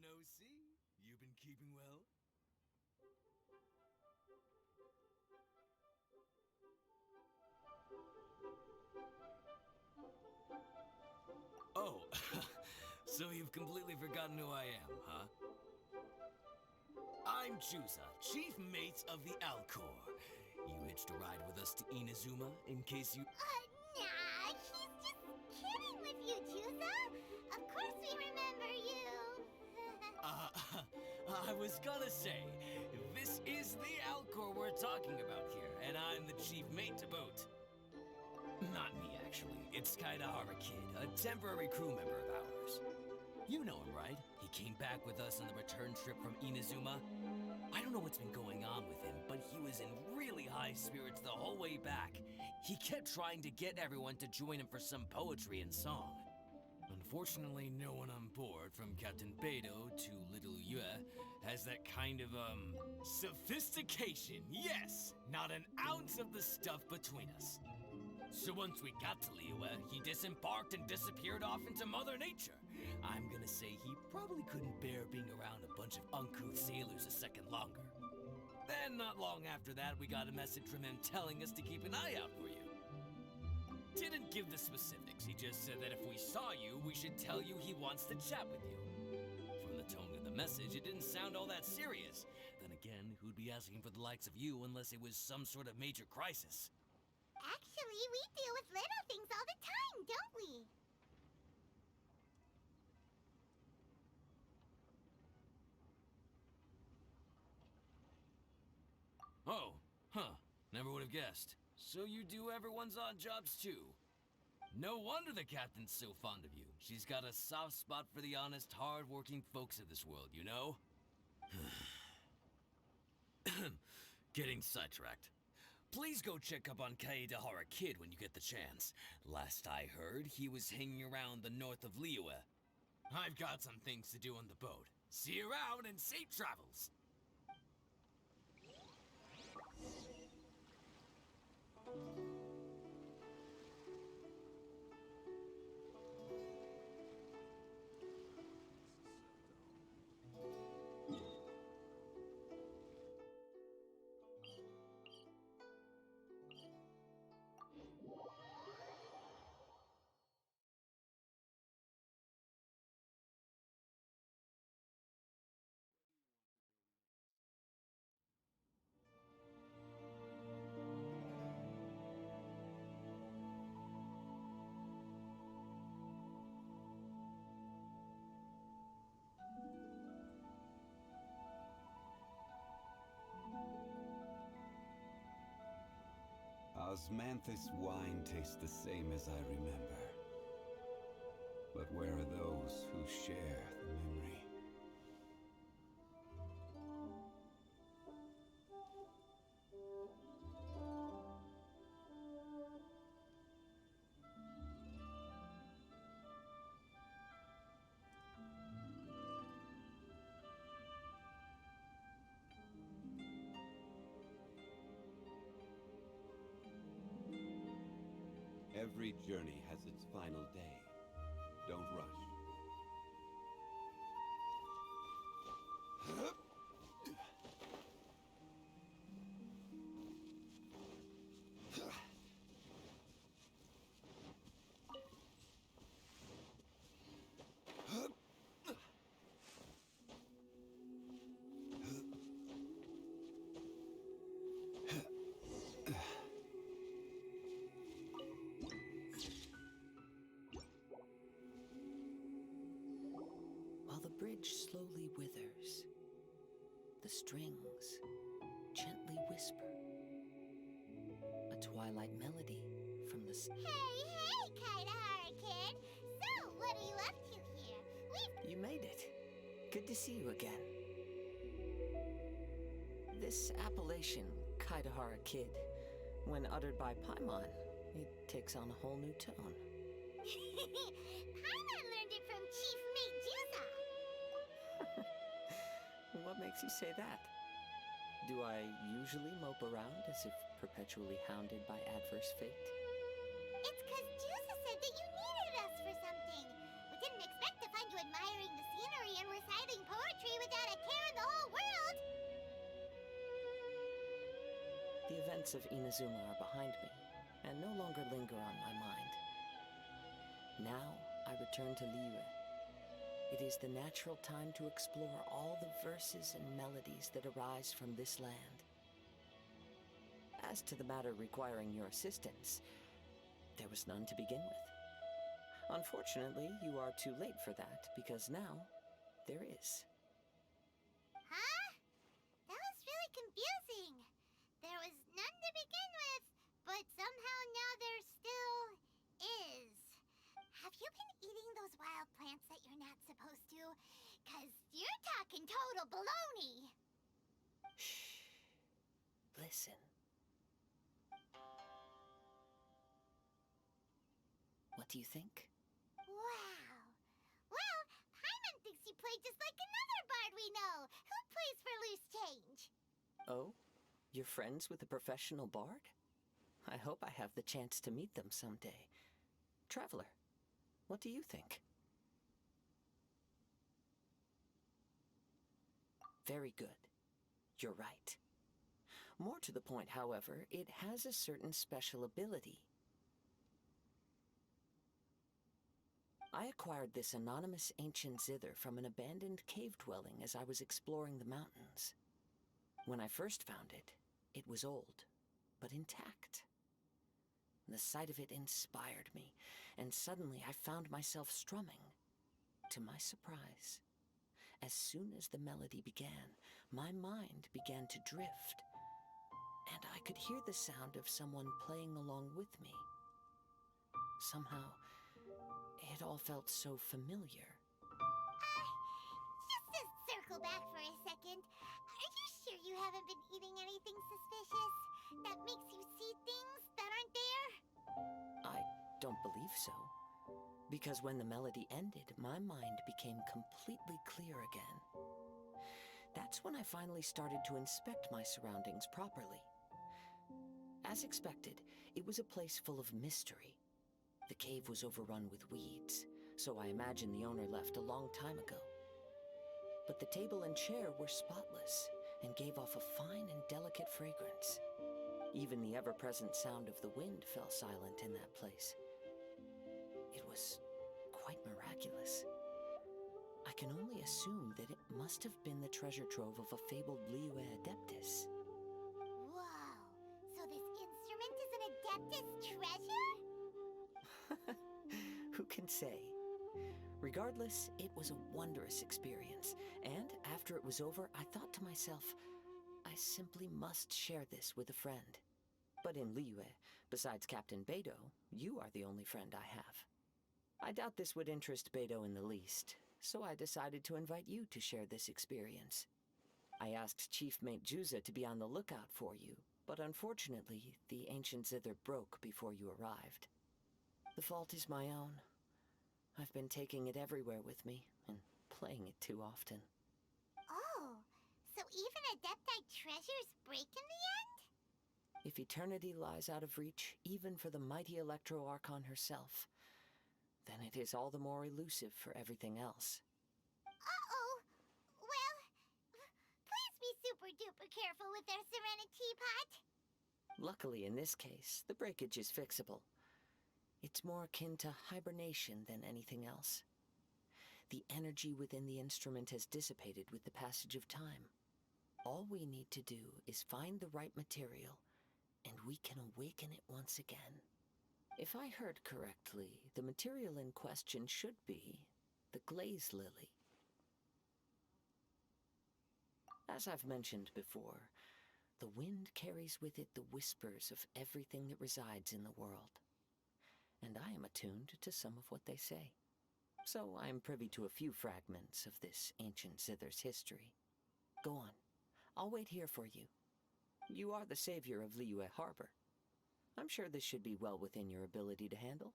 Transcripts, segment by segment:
Long no see. You been keeping well? Oh, so you've completely forgotten who I am, huh? I'm Juza, chief mate of the Alcor. You hitched a ride with us to Inazuma in case you... Nah, he's just kidding with you, Juza. Of course we remember you. I was gonna say, this is the Alcor we're talking about here, and I'm the chief mate to boot. Not me, actually. It's Kaidahara Kid, a temporary crew member of ours. You know him, right? He came back with us on the return trip from Inazuma. I don't know what's been going on with him, but he was in really high spirits the whole way back. He kept trying to get everyone to join him for some poetry and song. Unfortunately, no one on board, from Captain Beidou to Little Yue, has that kind of, sophistication. Yes! Not an ounce of the stuff between us. So once we got to Liyue, he disembarked and disappeared off into Mother Nature. I'm gonna say he probably couldn't bear being around a bunch of uncouth sailors a second longer. Then, not long after that, we got a message from him telling us to keep an eye out for you. Didn't give the specifics, he just said that if we saw you, we should tell you he wants to chat with you. From the tone of the message, it didn't sound all that serious. Then again, who'd be asking for the likes of you unless it was some sort of major crisis? Actually, we deal with little things all the time, don't we? Oh, huh. Never would have guessed. So you do everyone's odd jobs too? No wonder the captain's so fond of you. She's got a soft spot for the honest, hard-working folks of this world, you know? Getting sidetracked. Please go check up on Kaedahara Kid when you get the chance. Last I heard, he was hanging around the north of Liyue. I've got some things to do on the boat. See you around and safe travels! Osmanthus wine tastes the same as I remember. But where are those who share the memory? Every journey has its final day. Don't rush. While the bridge slowly withers, the strings gently whisper a twilight melody from the Hey, Kaidahara Kid! So, what are you up to here? You made it. Good to see you again. This appellation, Kaidahara Kid, when uttered by Paimon, it takes on a whole new tone. Paimon learned it from Chief Mate Juza. What makes you say that? Do I usually mope around as if perpetually hounded by adverse fate? It's 'cause Juza said that you needed us for something. We didn't expect to find you admiring the scenery and reciting poetry without a care in the whole world. The events of Inazuma are behind me, and no longer linger on my mind. Now, I return to Liyue. It is the natural time to explore all the verses and melodies that arise from this land. As to the matter requiring your assistance, there was none to begin with. Unfortunately, you are too late for that, because now, there is. Huh? That was really confusing. There was none to begin with, but somehow now there still is. Have you been eating those wild plants that you're not supposed to? 'Cause you're talking total baloney. Shh. Listen. What do you think? Wow. Well, Paimon thinks you play just like another bard we know, who plays for loose change. Oh? You're friends with a professional bard? I hope I have the chance to meet them someday. Traveler, what do you think? Very good. You're right. More to the point, however, it has a certain special ability. I acquired this anonymous ancient zither from an abandoned cave dwelling as I was exploring the mountains. When I first found it, it was old, but intact. The sight of it inspired me, and suddenly I found myself strumming. To my surprise, as soon as the melody began, my mind began to drift, and I could hear the sound of someone playing along with me. Somehow, it all felt so familiar. Just to circle back for a second, are you sure you haven't been eating anything suspicious? That makes you see things that aren't there? I don't believe so, because when the melody ended, my mind became completely clear again. That's when I finally started to inspect my surroundings properly. As expected, it was a place full of mystery. The cave was overrun with weeds, so I imagine the owner left a long time ago. But the table and chair were spotless and gave off a fine and delicate fragrance. Even the ever-present sound of the wind fell silent in that place. It was quite miraculous. I can only assume that it must have been the treasure trove of a fabled Liyue Adeptus. Whoa, so this instrument is an Adeptus treasure? Who can say? Regardless, it was a wondrous experience, and after it was over, I thought to myself, I simply must share this with a friend. But in Liyue, besides Captain Beidou, you are the only friend I have. I doubt this would interest Beidou in the least, so I decided to invite you to share this experience. I asked Chief Mate Juza to be on the lookout for you, but unfortunately, the ancient zither broke before you arrived. The fault is my own. I've been taking it everywhere with me, and playing it too often. Oh, so even Adepti treasures break in the end? If eternity lies out of reach, even for the mighty Electro Archon herself, then it is all the more elusive for everything else. Uh-oh. Well, please be super-duper careful with their Serenity Pot. Luckily, in this case, the breakage is fixable. It's more akin to hibernation than anything else. The energy within the instrument has dissipated with the passage of time. All we need to do is find the right material, and we can awaken it once again. If I heard correctly, the material in question should be the glaze lily. As I've mentioned before, the wind carries with it the whispers of everything that resides in the world. And I am attuned to some of what they say. So I am privy to a few fragments of this ancient zither's history. Go on. I'll wait here for you. You are the savior of Liyue Harbor. I'm sure this should be well within your ability to handle.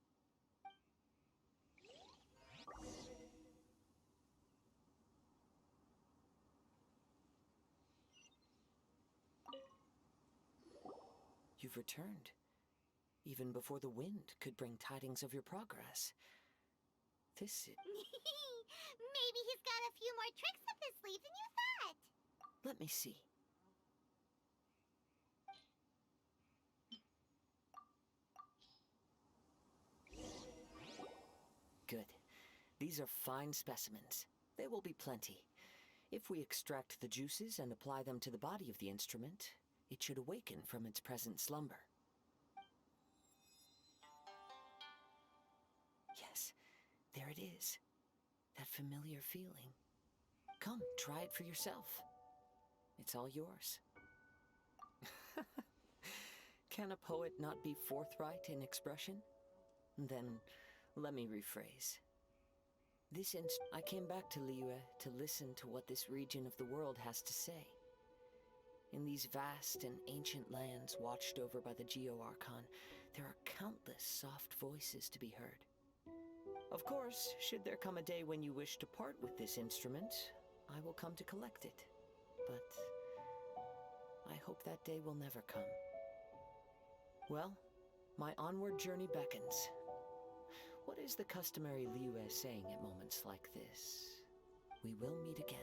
You've returned, even before the wind could bring tidings of your progress. This is... Maybe he's got a few more tricks up his sleeve than you thought. Let me see. Good. These are fine specimens. There will be plenty. If we extract the juices and apply them to the body of the instrument, it should awaken from its present slumber. Yes, there it is. That familiar feeling. Come, try it for yourself. It's all yours. Can a poet not be forthright in expression? Then, let me rephrase. I came back to Liyue to listen to what this region of the world has to say. In these vast and ancient lands watched over by the Geo-Archon, there are countless soft voices to be heard. Of course, should there come a day when you wish to part with this instrument, I will come to collect it. But I hope that day will never come. Well, my onward journey beckons. What is the customary Liyue saying at moments like this? We will meet again.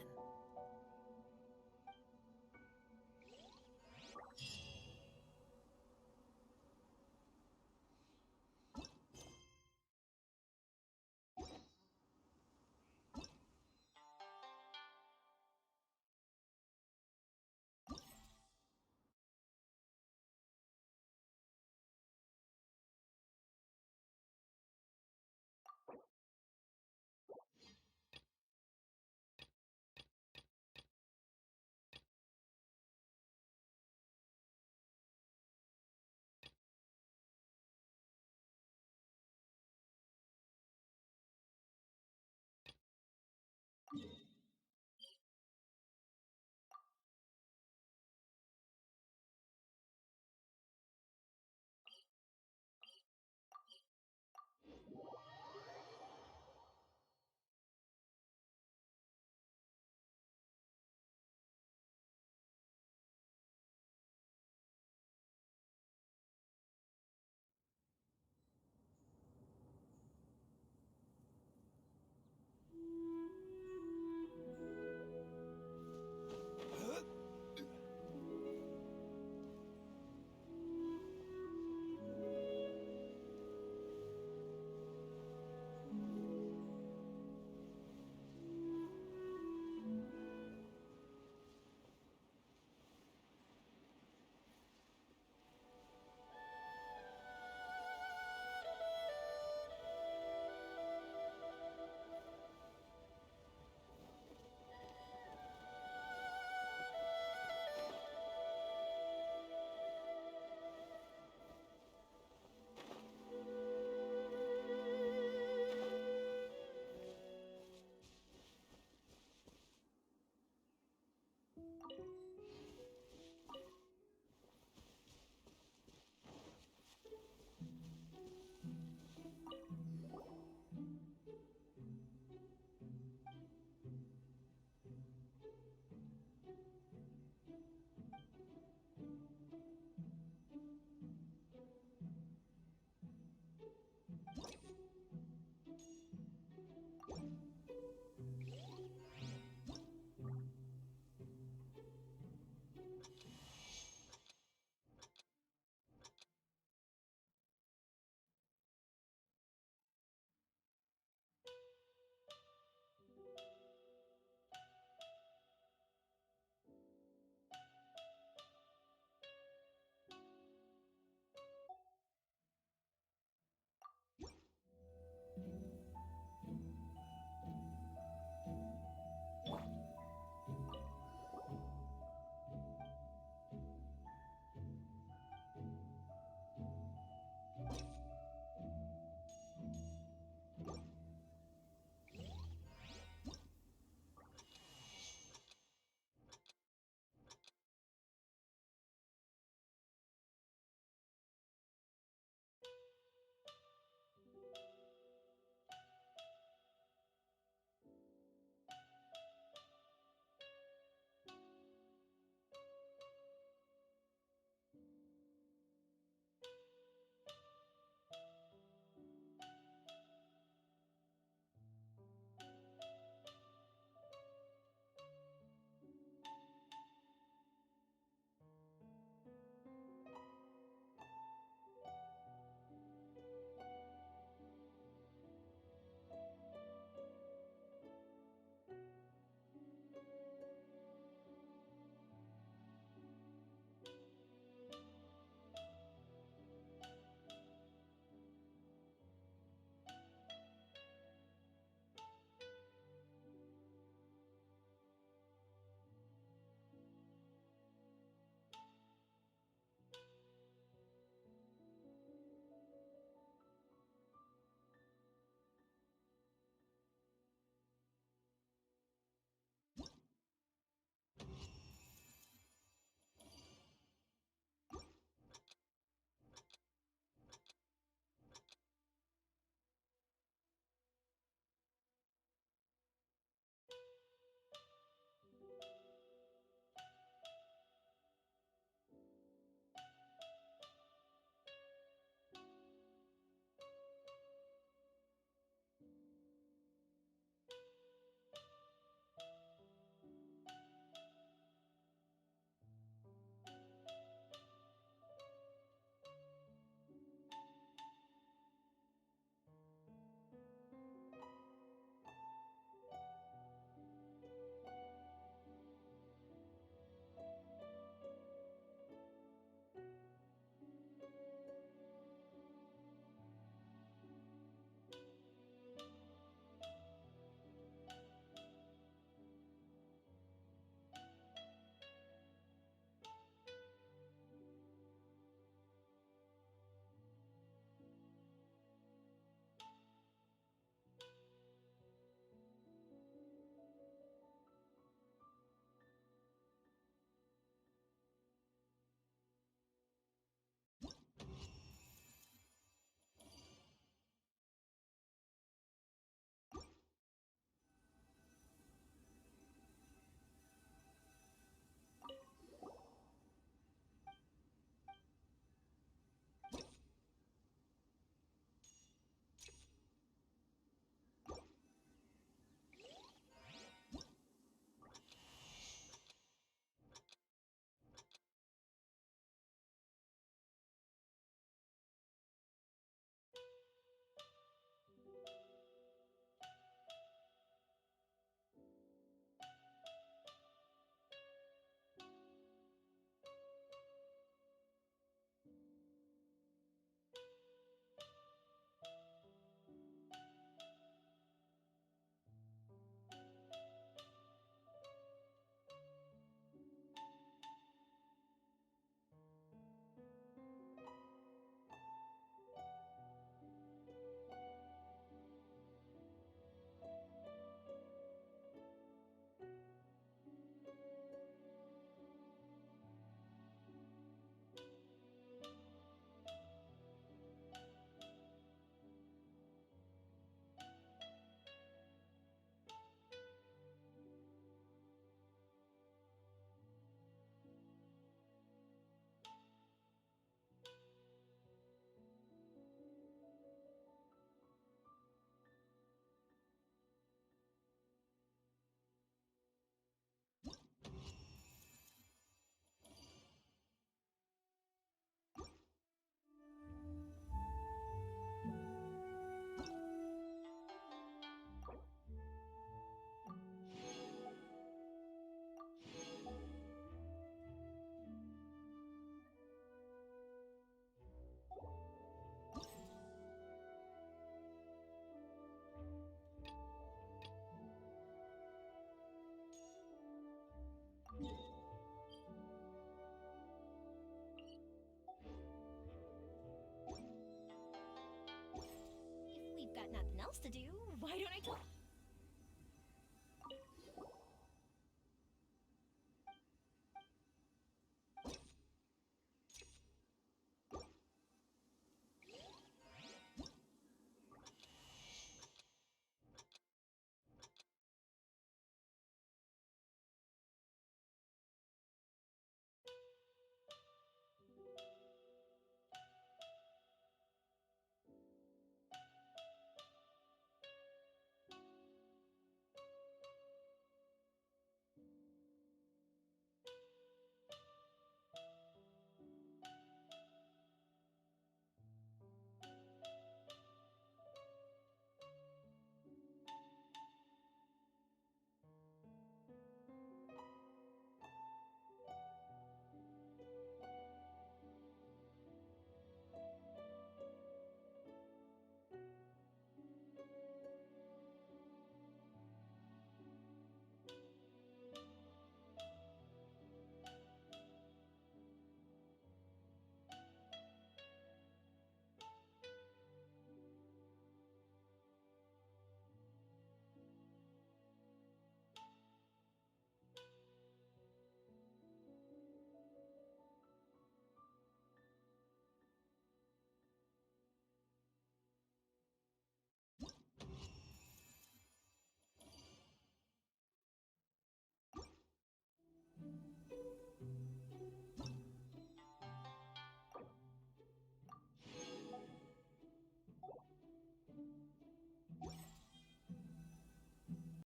nothing else to do, why don't I talk?